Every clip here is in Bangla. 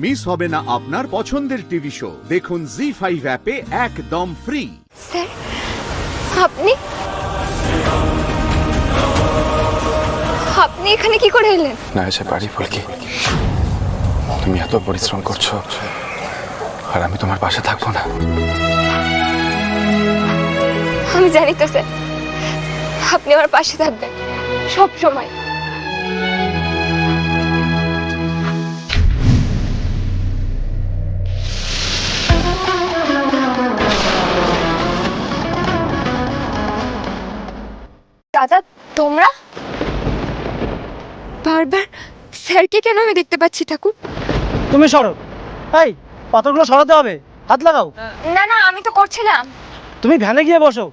মিস হবে না আপনার পছন্দের টিভি শো। দেখুন জি5 অ্যাপে একদম ফ্রি। স্যার, আপনি আপনি এখানে কি করে এলেন? না এসে পারি ফুলকি, তুমি এত পরিশ্রম করছো আর আমি তোমার পাশে থাকবো না? আমি জানি তো স্যার, আপনি আমার পাশে থাকবেন সব সময়। দাদা, তোমরা বারবার স্যারকে কেন আমি দেখতে পাচ্ছি? ঠাকুর, তুমি সরো। এই পাথরগুলো সরাতে হবে, হাত লাগাও। না না, আমি তো করছিলাম। তুমি ভ্যানে গিয়ে বসো।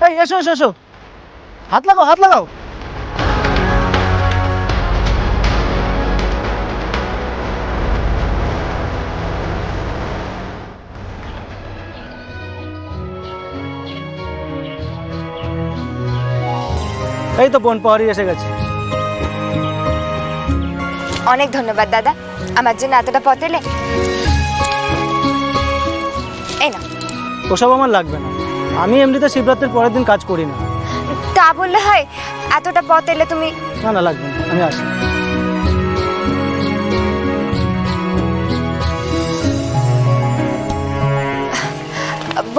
এই এসো এসো এসো, হাত লাগাও হাত লাগাও। এই তো বোন পাহাড়ি এসে গেছে। অনেক ধন্যবাদ দাদা, আমার জন্য এতটা পথ এলে। এই না, ওসব আমার লাগবে না, আমি এমনিতে শিবরাত্রির পরের দিন কাজ করি না। তা বললে হয়? এতটা পথ এলে তুমি। না না লাগবে না, আমি আসি।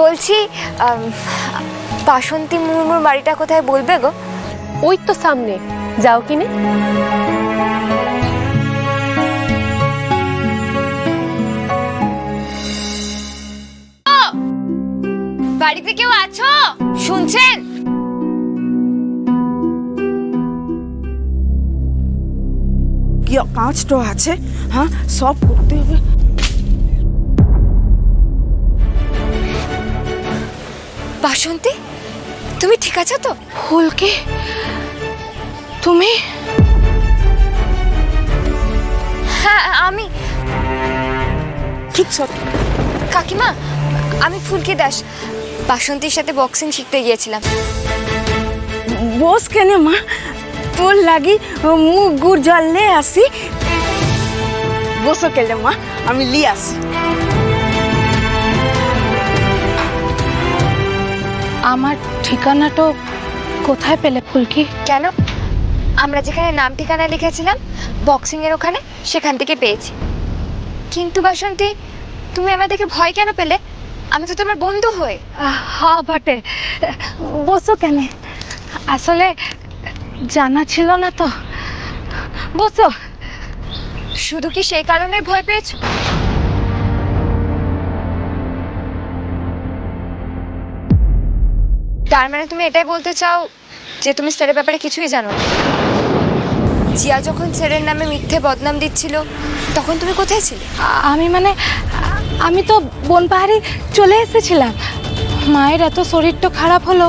বলছি, বাসন্তী মুর্মুর বাড়িটা কোথায় বলবে গো? ওই তো সামনে, যাও কিনে। বাড়িতে কেউ আছো? শুনছেন? কি কাজটা আছে, হ্যাঁ সব করতে হবে। বাসন্তী, তুমি ঠিক আছো তো? ফুলকি, তুমি? হ্যাঁ আমি। ঠিক সব। কাকিমা, আমি ফুলকি দাস, বাসন্তীর সাথে বক্সিং শিখতে গিয়েছিলাম। বস কেন মা, তোর লাগি মুখ গুড় জল লে আসি। বসো কেলে মা, আমি লি আসি। আমার ঠিকানাটা কোথায় পেলে ফুলকি? কেন, আমরা যেখানে নাম ঠিকানা লিখেছিলাম বক্সিং এর ওখানে, সেখান থেকে পেয়েছি। কিন্তু বাসন্তী, তুমি আমার দেখে ভয় কেন পেলে? আমি তো তোমার বন্ধু হই। হ্যাঁ বটে, বসো কেন, আসলে জানা ছিল না তো। বসো। শুধু কি সেই কারণে ভয় পেয়েছো? তার মানে তুমি এটাই বলতে চাও যে তুমি স্যারের ব্যাপারে কিছুই জানো না? জিয়া যখন স্যারের নামে মিথ্যে বদনাম দিচ্ছিল তখন তুমি কোথায় ছিলে? আমি তো বনপাহাড়ি চলে এসেছিলাম। মায়ের এত শরীরটা খারাপ হলো।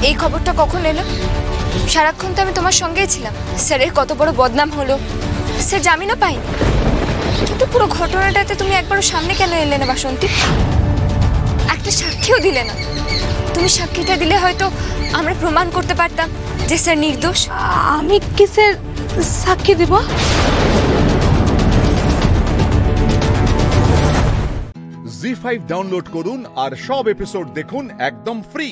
এই খবরটা কখন এলো? সারাক্ষণ তো আমি তোমার সঙ্গেই ছিলাম। স্যারের কত বড় বদনাম হলো, স্যার জামিনও পাইনি। কিন্তু পুরো ঘটনাটাতে তুমি একবারও সামনে কেন এলে না বাসন্তী? একটা সাক্ষীও দিলে না। তুমি সাক্ষীটা দিলে হয়তো আমরা প্রমাণ করতে পারতাম যে স্যার নির্দোষ। আমি কিসের সাক্ষী দিব? জি5 ডাউনলোড করুন আর সব এপিসোড দেখুন একদম ফ্রি।